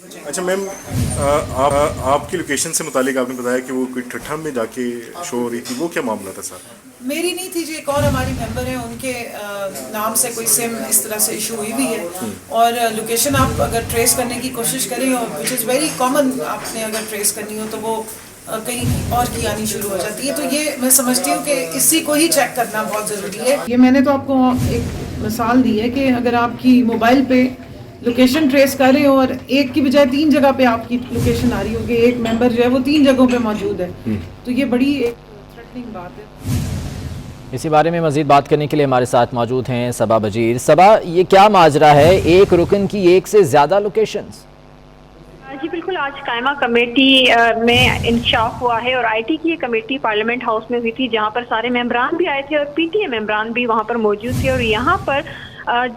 اچھا میم، آپ کی لوکیشن سے متعلق آپ نے بتایا کہ وہ کوئی ٹھٹھا میں جا کے شو ہو رہی تھی، وہ کیا معاملہ تھا سر؟ میری نہیں تھی جی، ایک اور ہماری ممبر ہیں، ان کے نام سے کوئی سم اس طرح سے ایشو ہوئی ہے، اور لوکیشن آپ اگر ٹریس کرنے کی کوشش کریں، وچ از ویری کامن، آپ نے اگر ٹریس کرنی ہو تو وہ کہیں اور کی آنی شروع ہو جاتی ہے. تو یہ میں سمجھتی ہوں کہ اسی کو ہی چیک کرنا بہت ضروری ہے. یہ میں نے تو آپ کو ایک مثال دی ہے کہ اگر آپ کی موبائل پہ لوکیشن ٹریس کر رہے ہو اور ایک کی بجائے 3 جگہ پہ آپ کی لوکیشن آ رہی ہو کہ ایک ممبر جو ہے وہ 3 جگہوں پہ موجود ہے، تو یہ بڑی ایک تھریٹننگ بات ہے. اسی بارے میں مزید بات کرنے کے لیے ہمارے ساتھ موجود ہیں صبا بجیر. صبا، یہ کیا ماجرا ہے؟ ایک رکن کی ایک سے زیادہ لوکیشنز؟ جی بالکل، آج قائمہ کمیٹی میں انکشاف ہوا ہے، اور آئی ٹی کی یہ کمیٹی پارلیمنٹ ہاؤس میں ہوئی تھی، جہاں پر سارے ممبران بھی آئے تھے اور پی ٹی اے ممبران بھی وہاں پر موجود تھے. اور یہاں پر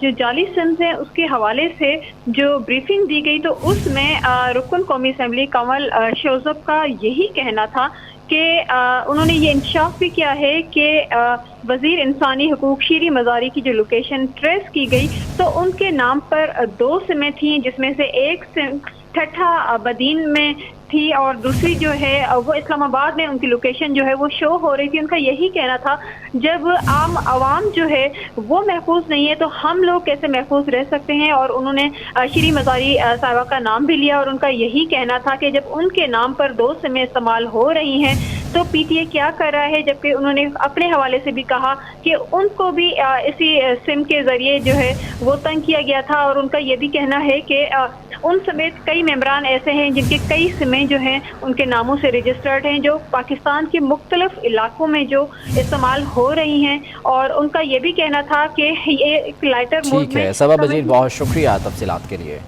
جو جعلی سمز ہیں اس کے حوالے سے جو بریفنگ دی گئی، تو اس میں رکن قومی اسمبلی کنول شوزب کا یہی کہنا تھا کہ انہوں نے یہ انکشاف بھی کیا ہے کہ وزیر انسانی حقوق شیری مزاری کی جو لوکیشن ٹریس کی گئی، تو ان کے نام پر 2 سمیں تھیں، جس میں سے ایک سم ٹھٹھا بدین میں تھی اور دوسری جو ہے وہ اسلام آباد میں ان کی لوکیشن جو ہے وہ شو ہو رہی تھی. ان کا یہی کہنا تھا جب عام عوام جو ہے وہ محفوظ نہیں ہے تو ہم لوگ کیسے محفوظ رہ سکتے ہیں. اور انہوں نے شیری مزاری صاحبہ کا نام بھی لیا، اور ان کا یہی کہنا تھا کہ جب ان کے نام پر 2 سمیں استعمال ہو رہی ہیں تو پی ٹی اے کیا کر رہا ہے. جبکہ انہوں نے اپنے حوالے سے بھی کہا کہ ان کو بھی اسی سم کے ذریعے جو ہے وہ تنگ کیا گیا تھا. اور ان کا یہ بھی کہنا ہے کہ ان سمیت کئی ممبران ایسے ہیں جن کے کئی سمیں جو ہیں ان کے ناموں سے رجسٹرڈ ہیں، جو پاکستان کے مختلف علاقوں میں جو استعمال ہو رہی ہیں. اور ان کا یہ بھی کہنا تھا کہ یہ ایک لائٹر موڈ میں. ٹھیک ہے صبا بجیر، بہت شکریہ تفصیلات کے لیے.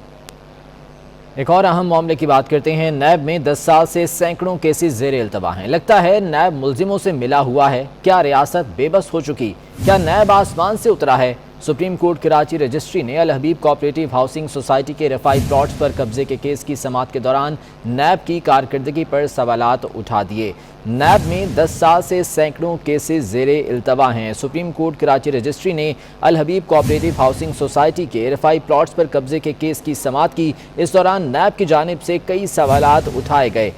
ایک اور اہم معاملے کی بات کرتے ہیں. نیب میں 10 سال سے سینکڑوں کیسز زیر التوا ہیں. لگتا ہے نیب ملزموں سے ملا ہوا ہے. کیا ریاست بے بس ہو چکی؟ کیا نیب آسمان سے اترا ہے؟ سپریم کورٹ کراچی رجسٹری نے الحبیب کوآپریٹیو ہاؤسنگ سوسائٹی کے رفائی پلاٹس پر قبضے کے کیس کی سماعت کے دوران نیب کی کارکردگی پر سوالات اٹھا دیے. نیب میں 10 سال سے سینکڑوں کیسز زیر التوا ہیں. سپریم کورٹ کراچی رجسٹری نے الحبیب کوآپریٹیو ہاؤسنگ سوسائٹی کے رفائی پلاٹس پر قبضے کے کیس کی سماعت کی. اس دوران نیب کی جانب سے کئی سوالات اٹھائے گئے.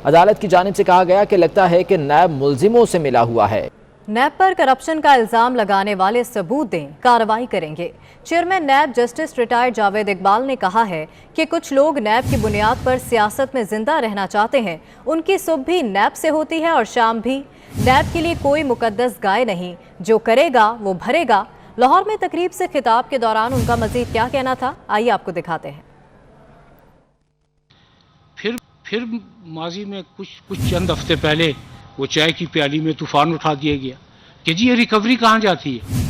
عدالت کی جانب سے کہا گیا کہ لگتا ہے کہ نیب ملزموں سے ملا ہوا ہے. نیب پر کرپشن کا الزام لگانے والے ثبوت دیں، کارروائی کریں گے. Chairman NAB justice retired Javed Iqbal نے کہا ہے کہ کچھ لوگ نیب کی بنیاد پر سیاست میں زندہ رہنا چاہتے ہیں. ان کی صبح بھی نیب سے ہوتی ہے اور شام بھی. نیب کے لیے کوئی مقدس گائے نہیں، جو کرے گا وہ بھرے گا. لاہور میں تقریب سے خطاب کے دوران ان کا مزید کیا کہنا تھا، آئیے آپ کو دکھاتے ہیں. پھر ماضی میں کچھ چند ہفتے پہلے وہ چائے کی پیالی میں طوفان اٹھا دیا گیا کہ جی یہ ریکوری کہاں جاتی ہے.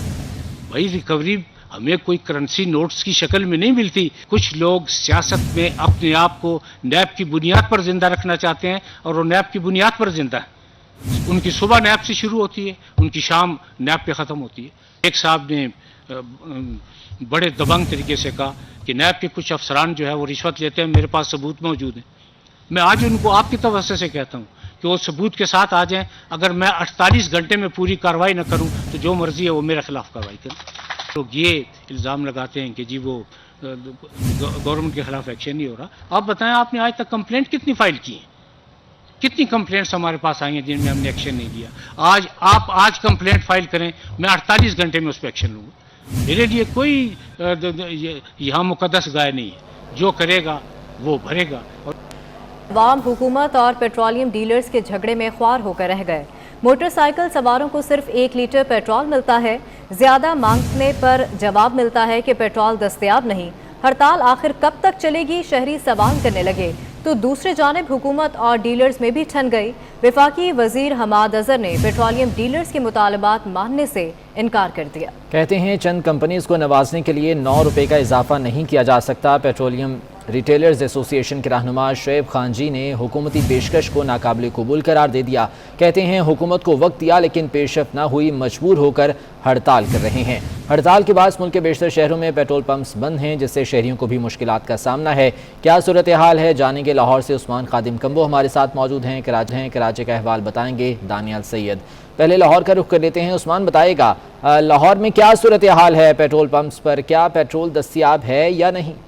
بھائی ریکوری ہمیں کوئی کرنسی نوٹس کی شکل میں نہیں ملتی. کچھ لوگ سیاست میں اپنے آپ کو نیب کی بنیاد پر زندہ رکھنا چاہتے ہیں اور وہ نیب کی بنیاد پر زندہ ہے. ان کی صبح نیب سے شروع ہوتی ہے، ان کی شام نیب پہ ختم ہوتی ہے. ایک صاحب نے بڑے دبنگ طریقے سے کہا کہ نیب کے کچھ افسران جو ہے وہ رشوت لیتے ہیں، میرے پاس ثبوت موجود ہیں. میں آج ان کو آپ کی توسط سے کہتا ہوں کہ وہ ثبوت کے ساتھ آ جائیں. اگر میں 48 گھنٹے میں پوری کارروائی نہ کروں تو جو مرضی ہے وہ میرے خلاف کارروائی کریں. لوگ یہ الزام لگاتے ہیں کہ جی وہ گورنمنٹ کے خلاف ایکشن نہیں ہو رہا. آپ بتائیں آپ نے آج تک کمپلینٹ کتنی فائل کی ہیں؟ کتنی کمپلینٹس ہمارے پاس آئی ہیں جن میں ہم نے ایکشن نہیں دیا؟ آج کمپلینٹ فائل کریں، میں 48 گھنٹے میں اس پہ ایکشن لوں گا. میرے لیے کوئی یہاں مقدس گائے نہیں ہے. جو کرے گا وہ بھرے گا. عوام حکومت اور پیٹرولیم ڈیلرز کے جھگڑے میں خوار ہو کر رہ گئے. موٹر سائیکل سواروں کو صرف 1 لیٹر پیٹرول ملتا ہے. زیادہ مانگنے پر جواب ملتا ہے کہ پیٹرول دستیاب نہیں. ہڑتال آخر کب تک چلے گی، شہری سوال کرنے لگے تو دوسری جانب حکومت اور ڈیلرز میں بھی ٹھن گئی. وفاقی وزیر حماد اظہر نے پیٹرولیم ڈیلرز کے مطالبات ماننے سے انکار کر دیا. کہتے ہیں چند کمپنیز کو نوازنے کے لیے 9 روپے کا اضافہ نہیں کیا جا سکتا. پیٹرولیم ریٹیلرز ایسوسی ایشن کے رہنما شعیب خان جی نے حکومتی پیشکش کو ناقابل قبول قرار دے دیا. کہتے ہیں حکومت کو وقت دیا لیکن پیش رفت نہ ہوئی، مجبور ہو کر ہڑتال کر رہے ہیں. ہڑتال کے بعد ملک کے بیشتر شہروں میں پیٹرول پمپس بند ہیں، جس سے شہریوں کو بھی مشکلات کا سامنا ہے. کیا صورتحال ہے جانیں گے. لاہور سے عثمان خادم کمبو ہمارے ساتھ موجود ہیں. کراچی کا احوال بتائیں گے دانیال سید. پہلے لاہور کا رخ کر لیتے ہیں. عثمان بتائے گا لاہور میں کیا صورتحال ہے پیٹرول پمپس پر؟ کیا پیٹرول دستیاب ہے یا نہیں؟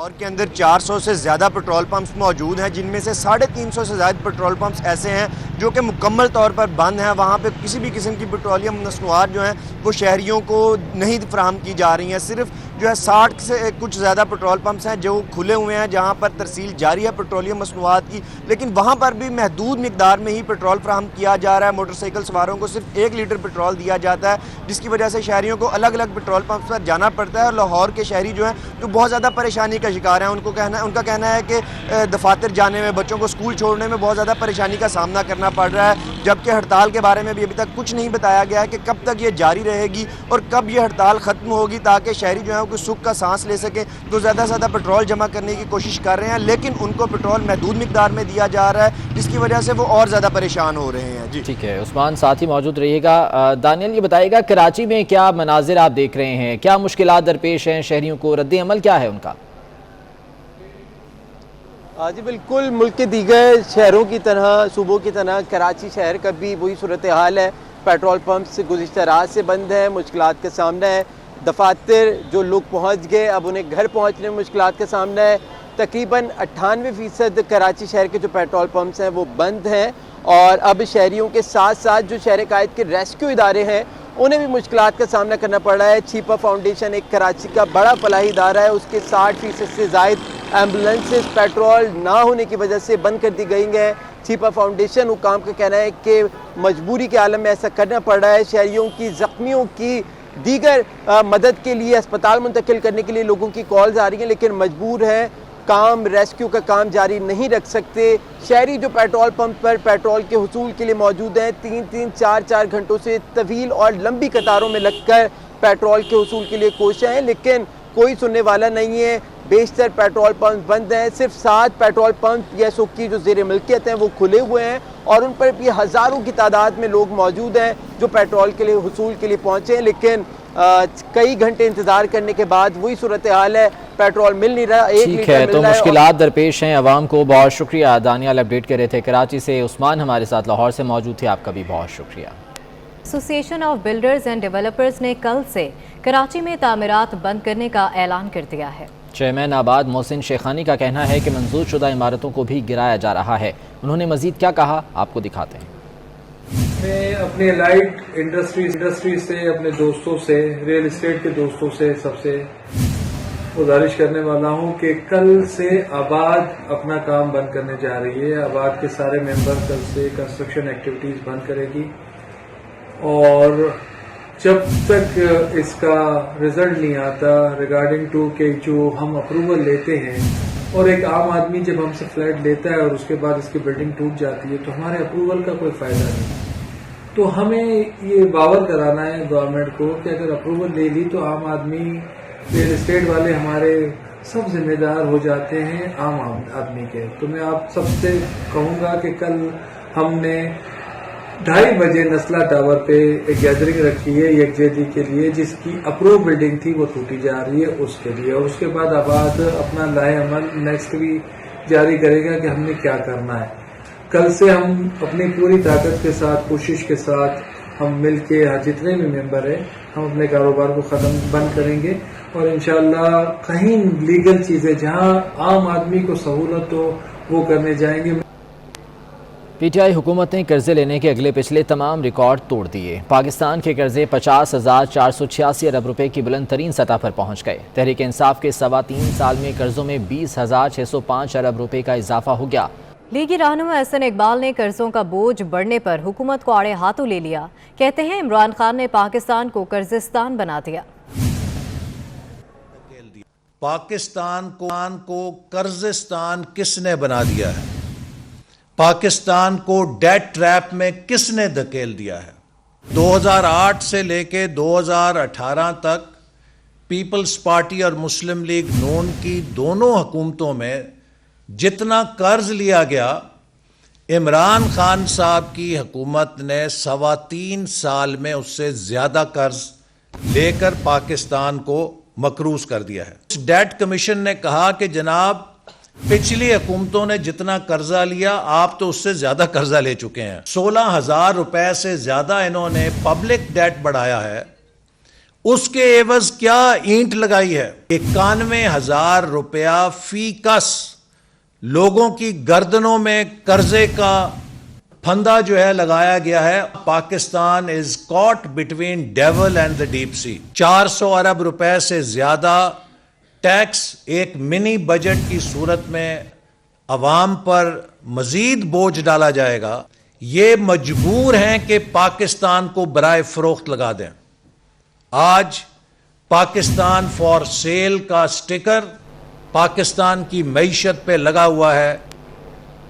لاہور کے اندر 400 سے زیادہ پیٹرول پمپس موجود ہیں، جن میں سے 350 سے زائد پیٹرول پمپس ایسے ہیں جو کہ مکمل طور پر بند ہیں. وہاں پہ کسی بھی قسم کی پیٹرولیم مصنوعات جو ہیں وہ شہریوں کو نہیں فراہم کی جا رہی ہیں. صرف جو ہے 60 سے کچھ زیادہ پیٹرول پمپس ہیں جو کھلے ہوئے ہیں جہاں پر ترسیل جاری ہے پیٹرولیم مصنوعات کی، لیکن وہاں پر بھی محدود مقدار میں ہی پیٹرول فراہم کیا جا رہا ہے. موٹر سائیکل سواروں کو صرف 1 لیٹر پیٹرول دیا جاتا ہے، جس کی وجہ سے شہریوں کو الگ الگ پیٹرول پمپس پر جانا پڑتا ہے. اور لاہور کے شہری جو ہیں جو بہت زیادہ پریشانی کا شکار ہیں. ان کا کہنا ہے کہ دفاتر جانے میں، بچوں کو اسکول چھوڑنے میں بہت زیادہ پریشانی کا سامنا کرنا پڑ رہا ہے، جبکہ ہڑتال کے بارے میں بھی ابھی تک کچھ نہیں بتایا گیا ہے کہ کب تک یہ جاری رہے گی اور کب یہ ہڑتال ختم ہوگی، تاکہ شہری جو ہیں کوئی سکھ کا سانس لے سکیں. تو زیادہ سے زیادہ پیٹرول جمع کرنے کی کوشش کر رہے ہیں، لیکن ان کو پیٹرول محدود مقدار میں دیا جا رہا ہے، جس کی وجہ سے وہ اور زیادہ پریشان ہو رہے ہیں. جی ٹھیک ہے عثمان، ساتھ ہی موجود رہیے گا. دانیل یہ بتائیے گا کراچی میں کیا مناظر آپ دیکھ رہے ہیں، کیا مشکلات درپیش ہیں شہریوں کو، رد عمل کیا ہے ان کا؟ جی بالکل، ملک کے دیگر شہروں کی طرح، صوبوں کی طرح کراچی شہر کا بھی وہی صورتحال ہے. پیٹرول پمپس گزشتہ رات سے بند ہیں، مشکلات کا سامنا ہے. دفاتر جو لوگ پہنچ گئے اب انہیں گھر پہنچنے میں مشکلات کا سامنا ہے. تقریباً 98% کراچی شہر کے جو پیٹرول پمپس ہیں وہ بند ہیں، اور اب شہریوں کے ساتھ ساتھ جو شہر قائد کے ریسکیو ادارے ہیں انہیں بھی مشکلات کا سامنا کرنا پڑ رہا ہے. چھیپا فاؤنڈیشن ایک کراچی کا بڑا فلاحی ادارہ ہے، اس کے 60% سے زائد ایمبولینسز پیٹرول نہ ہونے کی وجہ سے بند کر دی گئی ہیں. چھیپا فاؤنڈیشن حکام کا کہنا ہے کہ مجبوری کے عالم میں ایسا کرنا پڑ رہا ہے. شہریوں کی، زخمیوں کی دیگر مدد کے لیے اسپتال منتقل کرنے کے لیے لوگوں کی کالز آ رہی ہیں، لیکن مجبور ہیں، کام ریسکیو کا کام جاری نہیں رکھ سکتے. شہری جو پیٹرول پمپ پر پیٹرول کے حصول کے لیے موجود ہیں 3-3 4-4 گھنٹوں سے طویل اور لمبی قطاروں میں لگ کر پیٹرول کے حصول کے لیے کوشاں ہیں، لیکن کوئی سننے والا نہیں ہے. بیشتر پیٹرول پمپ بند ہیں. صرف 7 petrol pump P S O کی جو زیر ملکیت ہیں وہ کھلے ہوئے ہیں، اور ان پر بھی ہزاروں کی تعداد میں لوگ موجود ہیں جو پیٹرول کے لیے حصول کے لیے پہنچے ہیں، لیکن کئی گھنٹے انتظار کرنے کے بعد وہی صورتحال ہے، پیٹرول مل نہیں رہا. ٹھیک ہے، تو مشکلات درپیش ہیں عوام کو. بہت شکریہ. دانیال اپڈیٹ کر رہے تھے کراچی سے. عثمان ہمارے ساتھ لاہور سے موجود تھے، آپ کا بھی بہت شکریہ. ایسوسی ایشن آف بلڈرز اینڈ ڈیولپرز نے کل سے کراچی میں تعمیرات بند کرنے کا اعلان کر دیا ہے. چیئرمین آباد محسن شیخانی کا کہنا ہے کہ منظور شدہ عمارتوں کو بھی گرایا جا رہا ہے. انہوں نے مزید کیا کہا آپ کو دکھاتے ہیں. میں اپنے لائٹ انڈسٹری سے، اپنے دوستوں سے، ریل اسٹیٹ کے دوستوں سے سب سے گزارش کرنے والا ہوں کہ کل سے آباد اپنا کام بند کرنے جا رہی ہے. آباد کے سارے ممبر کل سے کنسٹرکشن ایکٹیویٹیز بند کرے گی، اور جب تک اس کا رزلٹ نہیں آتا ریگارڈنگ ٹو کہ جو ہم اپروول لیتے ہیں، اور ایک عام آدمی جب ہم سے فلیٹ لیتا ہے اور اس کے بعد اس کی بلڈنگ ٹوٹ جاتی ہے تو ہمارے اپروول کا کوئی فائدہ نہیں. تو ہمیں یہ باور کرانا ہے گورنمنٹ کو کہ اگر اپروول لے لی تو عام آدمی، ریل اسٹیٹ والے ہمارے سب ذمہ دار ہو جاتے ہیں عام آدمی کے. تو میں آپ سب سے کہوں گا کہ کل ہم نے 2:30 بجے نسلہ ٹاور پہ ایک گیدرنگ رکھی ہے یکجہتی کے لیے، جس کی اپروو بلڈنگ تھی وہ ٹوٹی جا رہی ہے اس کے لیے، اور اس کے بعد آباد اپنا لائے عمل نیکسٹ بھی جاری کرے گا کہ ہم نے کیا کرنا ہے. کل سے ہم اپنی پوری طاقت کے ساتھ، کوشش کے ساتھ ہم مل کے جتنے بھی ممبر ہیں ہم اپنے کاروبار کو بند کریں گے، اور انشاءاللہ کہیں لیگل چیزیں جہاں عام آدمی کو سہولت ہو وہ کرنے جائیں گے. پی ٹی آئی حکومت نے قرضے لینے کے اگلے پچھلے تمام ریکارڈ توڑ دیے. پاکستان کے قرضے 50,486 ارب روپے کی بلند ترین سطح پر پہنچ گئے. تحریک انصاف کے 3.25 سال میں قرضوں میں 20,605 ارب روپے کا اضافہ ہو گیا. لیگی رہنما احسن اقبال نے قرضوں کا بوجھ بڑھنے پر حکومت کو آڑے ہاتھوں لے لیا. کہتے ہیں عمران خان نے پاکستان کو قرضستان بنا دیا. پاکستان کو قرضستان کس نے بنا دیا ہے؟ پاکستان کو ڈیٹ ٹریپ میں کس نے دھکیل دیا ہے؟ 2008 سے لے کے 2018 تک پیپلز پارٹی اور مسلم لیگ نون کی دونوں حکومتوں میں جتنا قرض لیا گیا، عمران خان صاحب کی حکومت نے 3.25 سال میں اس سے زیادہ قرض لے کر پاکستان کو مقروض کر دیا ہے. ڈیٹ کمیشن نے کہا کہ جناب پچھلی حکومتوں نے جتنا قرضہ لیا آپ تو اس سے زیادہ قرضہ لے چکے ہیں. 16,000 روپے سے زیادہ انہوں نے پبلک ڈیٹ بڑھایا ہے. اس کے عوض کیا اینٹ لگائی ہے؟ 91,000 روپیہ فی کس لوگوں کی گردنوں میں قرضے کا پھندا جو ہے لگایا گیا ہے. Pakistan is caught between devil and the deep sea. 400 ارب روپے سے زیادہ ٹیکس ایک منی بجٹ کی صورت میں عوام پر مزید بوجھ ڈالا جائے گا. یہ مجبور ہیں کہ پاکستان کو برائے فروخت لگا دیں. آج پاکستان فار سیل کا سٹیکر پاکستان کی معیشت پہ لگا ہوا ہے.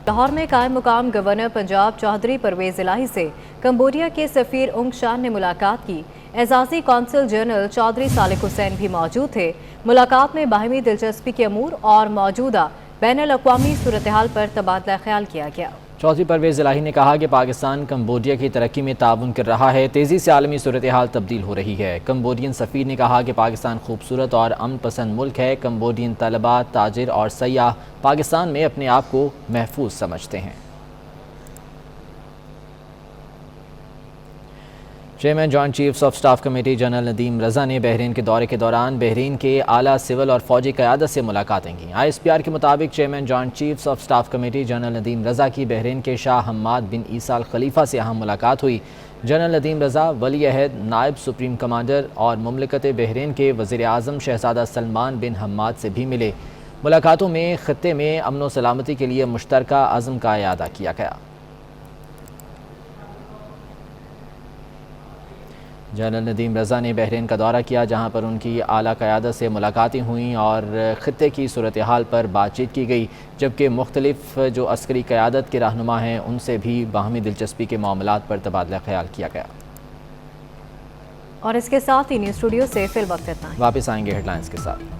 لاہور میں قائم مقام گورنر پنجاب چودھری پرویز الہی سے کمبوڈیا کے سفیر اونگ شان نے ملاقات کی. اعزازی قونصل جنرل چودھری صالح حسین بھی موجود تھے. ملاقات میں باہمی دلچسپی کے امور اور موجودہ بین الاقوامی صورتحال پر تبادلہ خیال کیا گیا. چودھری پرویز الہی نے کہا کہ پاکستان کمبوڈیا کی ترقی میں تعاون کر رہا ہے. تیزی سے عالمی صورتحال تبدیل ہو رہی ہے. کمبوڈین سفیر نے کہا کہ پاکستان خوبصورت اور امن پسند ملک ہے. کمبوڈین طلباء، تاجر اور سیاح پاکستان میں اپنے آپ کو محفوظ سمجھتے ہیں. Chairman joint chiefs of staff committee general Nadeem Raza نے بحرین کے دورے کے دوران بحرین کے اعلیٰ سول اور فوجی قیادت سے ملاقاتیں کیں. ISPR کے مطابق chairman joint chiefs of staff committee general Nadeem Raza کی بحرین کے شاہ حماد بن عیسیٰ الخلیفہ سے اہم ملاقات ہوئی. جنرل ندیم رضا ولی عہد نائب سپریم کمانڈر اور مملکت بحرین کے وزیر اعظم شہزادہ سلمان بن حماد سے بھی ملے. ملاقاتوں میں خطے میں امن و سلامتی کے لیے مشترکہ عزم کا اعادہ کیا گیا. جنرل ندیم رضا نے بحرین کا دورہ کیا جہاں پر ان کی اعلیٰ قیادت سے ملاقاتیں ہوئیں اور خطے کی صورتحال پر بات چیت کی گئی، جبکہ مختلف جو عسکری قیادت کے رہنما ہیں ان سے بھی باہمی دلچسپی کے معاملات پر تبادلہ خیال کیا گیا. اور اس کے ساتھ ہی نیوز اسٹوڈیو سے فی الوقت اتنا ہی. واپس آئیں گے ہیڈ لائنز کے ساتھ.